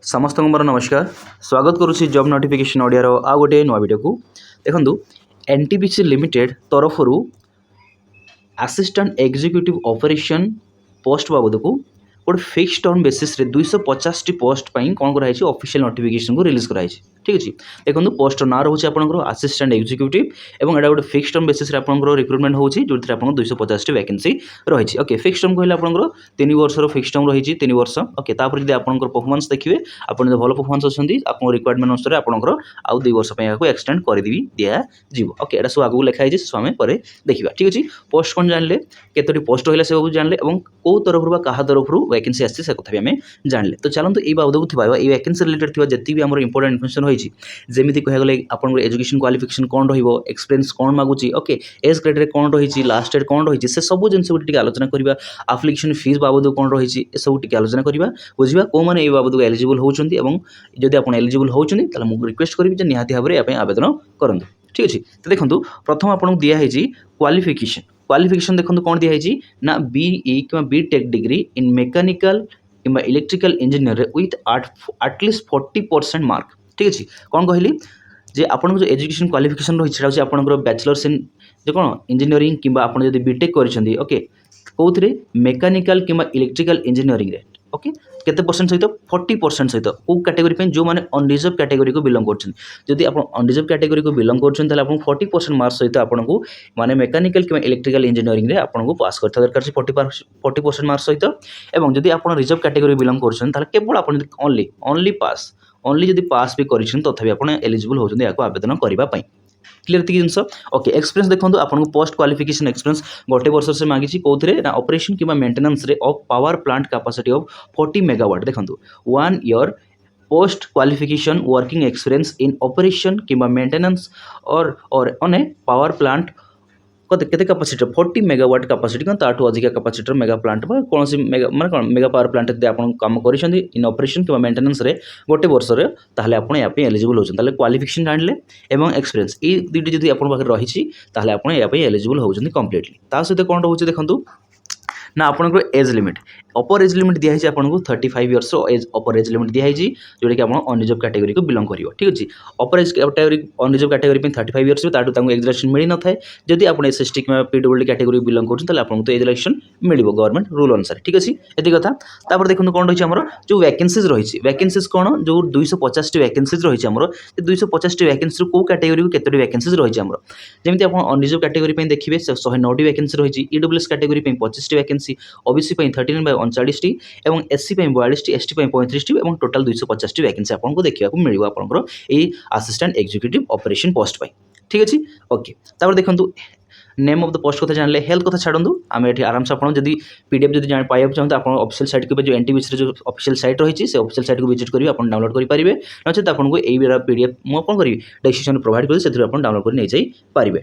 समस्त को मोर नमस्कार। स्वागत करुच्ची जॉब नोटिफिकेशन ओडिया आ गोटे नुआ वीडियो को देखु। एनटीपीसी लिमिटेड तरफ असिस्टेंट एग्जीक्यूटिव ऑपरेशन पोस्ट बाबद को गोटे fix term basis 250 T post कौन कराई ऑफिशियल नोटिफिकेशन को रिलीज कराई। ठीक अच्छे देखो पोस्ट ना रोचे आपंकर असिस्टेंट एग्जीक्यूटिव और गोटे फिक्स टर्म बेसिस आपंकर रिक्रुटमेंट होची जो 250 टी वैकेंसी रही। ओके फिक्स टर्म कहले आपंकर 3 वर्षर फिक्स टर्म रही 3 वर्ष। ओके तापर जब आपंकर परफॉर्मेंस देखिए आप भल परफॉर्मेंस अच्छी आप रिक्वायरमेंट अनुसार आपंकर आउ 2 वर्ष एक्सटेंड कर दिया जीव। ओके एटा सब आगू लिखाई आम पर देखा। ठीक अच्छे पोस्ट कौन जानले केतोटी पोस्ट रहा से जानले कौ तरफ क्या तरफ वैकेंसी आसी से कथा भी आम जानले। तो चलते ये बाबद को ये वैकेंसी रिलेटेड थी जितनी भी आम इंपोर्टेंट इनफर्मेशन रही जमीती कह गले आपन एजुकेशन क्वालिफिकेशन कौन एक्सपीरियंस कौन मागुची। ओके एज क्राइटेरिया कौन रही लास्ट डेट कौन रही से सब जिन आलोचना करवा। एप्लिकेशन फीस बाबद कौन रही सब आलोचना करवा बुझा कौ मैंने ये बाबद को एलिजिबल होती जदि आप एलिजिबल होती रिक्वेस्ट करी निहाती भाव में आवेदन करूँ। ठीक अच्छे तो देखो प्रथम आपको दिखाई क्वालिफिकेशन क्वालिफिकेशन देखो कौन दिखाई ना बीई कि बीटेक डिग्री इन मेकानिकल कि electrical engineer with at least 40% mark. ठीक अच्छे कौन कहली जे आपन जो एजुकेशन क्वालिफिकेशन रही है आपंकर बैचलर्स इन जो कौन इंजीनियरिंग कि आप बीटेक कर ओके कौन मेकानिकल कि इलेक्ट्रिकल इंजीनियरिंग रे। ओके केते परसेंट सहित 40% सहित कौ कैटेगरी जो मैंने अनरिजर्व कैटेगरी को बिलोंग करदी आप अनरिजर्व कैटेगरी को बिलोंग कर 40% मार्क्स सहित आपको माने मेकानिकल कि इलेक्ट्रिकल इंजीनियरिंग रे आपको पास करता दरकार 40% मार्क्स सहित। और जब आप रिजर्व कैटेगरी बिलोंग कर केवल आप ओनली पास ओनली जब पास भी कर तथापि आप एलिजिबल होती आवेदन करने। क्लियर थी जिनस। ओके एक्सपीरियंस देखो आपको पोस्ट क्वालिफिकेशन एक्सपीरियंस गोटे वर्ष से मांगी कौन ना ऑपरेशन कि maintenance ray of power plant capacity of 40 megawatt. देखो 1 year post qualification working experience in operation कि मेंटेनेंस और ऑन ए पावर प्लांट केते कैपेसिटी 40 मेगावाट कैपेसिटी कौन ताठू अधिक कैपेसिटर मेगा प्लांट कौन सी मेगा माने कौन मेगा पावर प्लांट यदि आप काम कर इन ऑपरेशन कि मेंटेनेंस रे गोटे वर्ष रे ताहले आपण या पे एलिजिबल होछन। ताहले क्वालिफिकेशन जानले एवं एक्सपीरियंस ई दुटी जदि आपण पाखे रही ताहले आपण या पे एलिजिबल होछन कंप्लीटली। ता सहित कौन रोचे देखंतु ना आपंकर age limit upper age limit दिखाई आपको 35 years age upper age limit दिखाई जोटा कि आप अनरिजर्व कैटेगरी को बिलोंग कर। ठीक अच्छे upper age category unreserved category 35 years age relaxation मिल न था जदि आप एस टी कि पीडब्ल्यूडी कैटेगरी बिलोंग कर तो एज रिलेक्शन मिल गवर्नमेंट रूल अनुसार। ठीक अच्छे ये कथा तापर देखो कौन रही है जो वैकेंसीज रही वैकेंसीज कौन जो 250 टी वैकेंसीज रही है 250 टी वैकेंसी कौ कैटेगरी को केतोटी वैकेंसीज रही है जमी आप अनरिजर्व कैटेगरी देखिए 109 टी वैकेंसी रही EWS category 25 T vacancy OBC 39/39 T और एससी 42 टी एसटी 35 टी और टोटाल 250 टी वैकेंसी आपको देखा मिल आपंकर ये असिस्टेंट एग्जीक्यूटिव ऑपरेशन पोस्ट। ठीक अच्छे ओके तापर देखो नेम ऑफ द पोस्ट कथा जानले हेल्थ कथा छाड़ू आम ये आराम से आपड़ जब पीडीएफ जब पाइबा चाहते आप ऑफिशियल साइट को जो एनटीपीसी जो ऑफिशियल साइट रही है ऑफिशियल साइट को विजिट करेंगे आप डाउनलोड करेंगे नचेत आपको यही पीडीएफ मुझे कौन करी डिस्क्रिप्शन प्रोवाइड करी से डाउनलोड कर नहीं जाइए।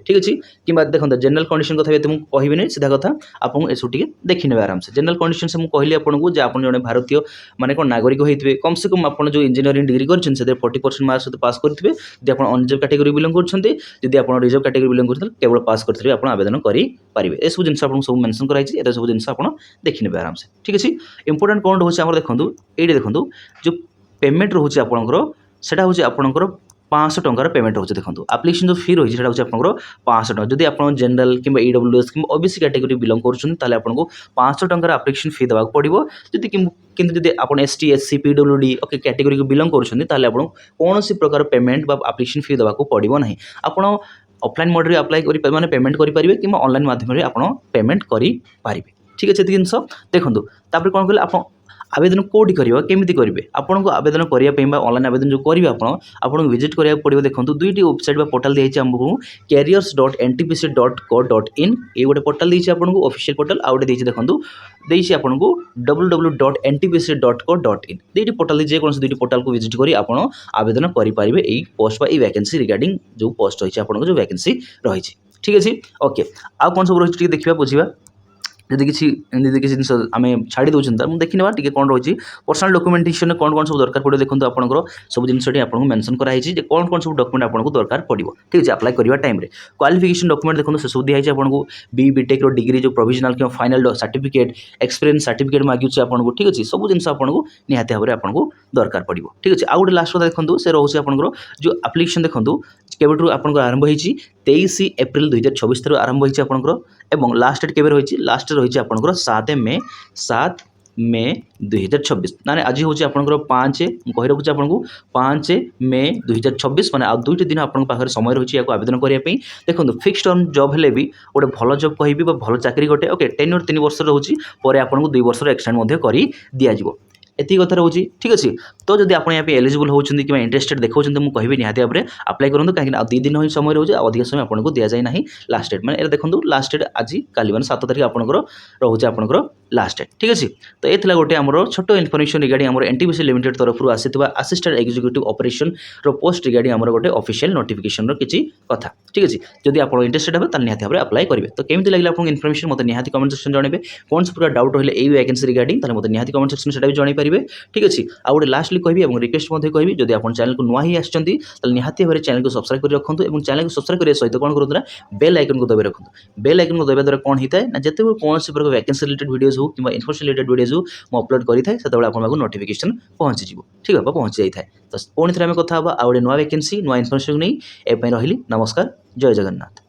ठीक अच्छे कि देखो जनरल कंडीशन कथा भी मुझे कहबी सीधा कथा आपको एसबू टे देखी ने आराम से जनरल कंडीशन से मुझे कहली आपको जो आप जड़े भारतीय माने कौन नागरिक होते कम से कम आप जो इंजीनियरिंग डिग्री कर 40% मार्क्स सहित पास करेंगे जब आप अनरिजर्व कैटेगरी बिलोंग कर आप रिजर्व कैटेगरी बिलोंग कर केवल पास करेंगे आप आवेदन करेंगे ये सब जिन आपको सब मेंशन कराई सब जिन आप देखने आराम से। ठीक अच्छे इंपोर्टेंट कौन रोचे देखो ये देखो जो पेमेंट रोचे आपंकर सेटा हूँ आपंकर 500 टंकार पेमेंट रोचे। देखो एप्लिकेशन जो फी रही है आपंकर 500 टका जदि आप जनरल कि ईडब्ल्यूएस कि ओबीसी कैटेगरी बिलोंग कर 500 टंकार एप्लिकेशन फी देवाक पड़ो जदि किंतु जदि आप ST SC PWD okay category को बिलोंग कर कौन प्रकार पेमेंट एप्लिकेशन फी देवाक पड़ो ना आप ऑफलाइन मोड रे अप्लाई करि माने पेमेंट करि परिबे कि ऑनलाइन माध्यम रे आपण पेमेंट करि परिबे। ठीक अच्छे जिनस देखो तापर कौन कहले आप आवेदन कौटी करेंगे केमी करेंगे आपको आवेदन करने ऑनलाइन आवेदन जो करेंगे आपको विजिट करा पड़ो। देखो दुईटी वेबसाइट पोर्टाल दी आमको careers.ntpc.co.in ये गोटे पोर्टाल दी आपको ऑफिशियल पोर्टाल आउटे दी देखो देसी आपको www.ntpc.co.in दुईटी पोर्टाल जेको दुईटी पोर्टाल को विजिट करी आप आवेदन करेंगे यही पोस्ट बा वैकेंसी रिगार्डिंग जो पोस्ट रही है आपको जो वैकेंसी रही। ठीक अच्छे ओके आउ कौन सब रही देखा बुझा ଯଦି କିଛି ଜିନିଷ ଆମେ ଛାଡ଼ି ଦେଉଛନ୍ତି ମୁଁ ଦେଖିନେବା ଟିକେ କ'ଣ ରହିଛି ପର୍ସନାଲ୍ ଡକ୍ୟୁମେଣ୍ଟେସନ୍ରେ କ'ଣ ସବୁ ଦରକାର ପଡ଼ିବ ଦେଖନ୍ତୁ ଆପଣଙ୍କର ସବୁ ଜିନିଷଟି ଆପଣଙ୍କୁ ମେନସନ୍ କରାହେଇଛି ଯେ କ'ଣ ସବୁ ଡକ୍ୟୁମେଣ୍ଟ ଆପଣଙ୍କୁ ଦରକାର ପଡ଼ିବ ଠିକ୍ ଅଛି ଆପ୍ଲାଏ କରିବା ଟାଇମ୍ରେ କ୍ୱାଲିଫିକେସନ୍ ଡକ୍ୟୁମେଣ୍ଟ ଦେଖନ୍ତୁ ସେସବୁ ଦିଆହେଇଛି ଆପଣଙ୍କୁ ବିଟେକ୍ର ଡିଗ୍ରୀ ଯେଉଁ ପ୍ରୋଭିଜନାଲ୍ କିମ୍ବା ଫାଇନାଲ୍ ସାର୍ଟିଫିକେଟ୍ ଏକ୍ସପିରିଏନ୍ସ ସାର୍ଟିଫିକେଟ୍ ମାଗୁଛି ଆପଣଙ୍କୁ ଠିକ୍ ଅଛି ସବୁ ଜିନିଷ ଆପଣଙ୍କୁ ନିହାତି ଭାବରେ ଆପଣଙ୍କୁ ଦରକାର ପଡ଼ିବ ଠିକ୍ ଅଛି ଆଉ ଗୋଟେ ଲାଷ୍ଟ କଥା ଦେଖନ୍ତୁ ସେ ରହୁଛି ଆପଣଙ୍କର ଯେଉଁ ଆପ୍ଲିକେସନ୍ ଦେଖନ୍ତୁ କେବେଠୁ ଆପଣଙ୍କର ଆରମ୍ଭ ହେଇଛି 23 ଏପ୍ରିଲ 2024 ଠାରୁ ଆରମ୍ଭ ହେଇଛି ଆପଣଙ୍କର ଏବଂ ଲାଷ୍ଟ ଡେଟ୍ କେବେ ରହିଛି ଲାଷ୍ଟ ରହିଛି ଆପଣଙ୍କର 7 ମେ 2026 ମାନେ ଆଜି ହେଉଛି ଆପଣଙ୍କର 5 ମୁଁ କହି ରଖୁଛି ଆପଣଙ୍କୁ 5 ମେ 2026 ମାନେ ଆଉ 2ଟି ଦିନ ଆପଣଙ୍କ ପାଖରେ ସମୟ ରହିଛି ଏହାକୁ ଆବେଦନ କରିବା ପାଇଁ ଦେଖନ୍ତୁ ଫିକ୍ସ ଟର୍ମ ଜବ୍ ହେଲେ ବି ଗୋଟେ ଭଲ ଜବ୍ କହିବି ବା ଭଲ ଚାକିରି ଗୋଟେ ଓକେ ଟେନ୍ୟୁର 3 ବର୍ଷ ରହୁଛି ପରେ ଆପଣଙ୍କୁ 2 ବର୍ଷର ଏକ୍ସଟେଣ୍ଡ ମଧ୍ୟ କରି ଦିଆଯିବ ଏତିକି କଥା ରହୁଛି ଠିକ୍ ଅଛି ତ ଯଦି ଆପଣ ଏହା ପାଇଁ ଏଲିଜିବଲ୍ ହେଉଛନ୍ତି କିମ୍ବା ଇଣ୍ଟରେଷ୍ଟେଡ୍ ଦେଖାଉଛନ୍ତି ମୁଁ କହିବି ନିହାତି ଭାବରେ ଆପ୍ଲାଏ କରନ୍ତୁ କାହିଁକି ଆଉ 2 ଦିନ ହିଁ ସମୟ ରହୁଛି ଆଉ ଅଧିକ ସମୟ ଆପଣଙ୍କୁ ଦିଆଯାଇ ନାହିଁ ଲାଷ୍ଟ ଡେଟ୍ ମାନେ ଏଇଟା ଦେଖନ୍ତୁ ଲାଷ୍ଟ ଡେଟ୍ ଆଜି କାଲି ମାନେ 7 ତାରିଖ ଆପଣଙ୍କର ରହୁଛି ଆପଣଙ୍କର ଲାଷ୍ଟ ଡେଟ୍ ଠିକ୍ ଅଛି ତ ଏ ଥିଲା ଗୋଟେ ଆମର ଛୋଟ ଇନଫର୍ମେସନ୍ ରିଗାର୍ଡ଼ିଂ ଆମର ଏନ୍ଟିପିସି ଲିମିଟେଡ୍ ତରଫରୁ ଆସିଥିବା ଆସିଷ୍ଟାଣ୍ଟ ଏକ୍ଜିକ୍ୟୁଟିଭ୍ ଅପରେସନ୍ର ପୋଷ୍ଟ ରିଗାର୍ଡ଼ିଂ ଆମର ଗୋଟେ ଅଫିସିଆଲ୍ ନୋଟିଫିକେସନ୍ର କିଛି କଥା ଠିକ୍ ଅଛି ଯଦି ଆପଣ ଇଣ୍ଟରେଷ୍ଟେଡ୍ ହେବେ ତାହେଲେ ନିହାତି ଭାବରେ ଆପ୍ଲାଏ କରିବେ ତ କେମିତି ଲାଗିଲା ଆପଣଙ୍କୁ ଇନଫର୍ମେସନ୍ ମୋତେ ନିହାତି କମେଣ୍ଟ ସେକ୍ସନ୍ ଜଣାଇବେ କୌଣସି ପ୍ରକାର ଡାଉଟ୍ ରହିଲେ এই ভ্যাকেন্সি রিগার্ডিং তাহলে ମୋତେ ନିହାତି କମେଣ୍ଟ ସେକ୍ସନ୍ ସେଟା ବି ଜଣାଇପାରିବେ ଠିକ୍ ଅଛି ଆଉ ଗୋଟେ ଲାଷ୍ଟଲି କହିବି ଏବଂ ରିକ୍ୱେଷ୍ଟ ମଧ୍ୟ କହିବି ଯଦି ଆପଣ ଚ୍ୟାନେଲକୁ ନୂଆ ହିଁ ଆସିଛନ୍ତି ତାହେଲେ ନିହାତି ଭାବରେ ଚ୍ୟାନେଲକୁ ସବସ୍କ୍ରାଇବ୍ କରି ରଖନ୍ତୁ ଏବଂ ଚ୍ୟାନେଲକୁ ସବସ୍କ୍ରାଇବ୍ କରିବା ସହିତ କ'ଣ କରନ୍ତୁ ନା ବେଲ୍ ଆଇକନ୍କୁ ଦବାଇ ରଖନ୍ତୁ ବେଲ୍ ଆଇକନ୍କୁ ଦବାଇବା ଦ୍ୱାରା କ'ଣ ହେଇଥାଏ ନା ଯେତେବେଳେ କୌଣସି ପ୍ରକାର ଭ୍ୟାକେନ୍ସି ରିଲେଟେଡ୍ ଭିଡ଼ିଓଜ୍ ହଉ କିମ୍ବା ଇନଫର୍ମେସନ୍ ରିଲେଟେଡ୍ ଭିଡ଼ିଓଜ୍ ହଉ ମୁଁ ଅପଲୋଡ଼ କରିଥାଏ ସେତେବେଳେ ଆପଣଙ୍କ ପାଖକୁ ନୋଟିଫିକେସନ୍ ପହଞ୍ଚିଯିବ ଠିକ୍ ହେବ ପହଞ୍ଚି ଯାଇଥାଏ ତ ପୁଣି ଥରେ ଆମେ କଥା ହେବା ଆଉ ଗୋଟେ ନୂଆ ଭ୍ୟାକେନ୍ସି ନୂଆ ଇନଫର୍ମେସନ୍ ନେଇ ଏ ପାଇଁ ରହିଲି ନମସ୍କାର ଜୟ ଜଗନ୍ନାଥ।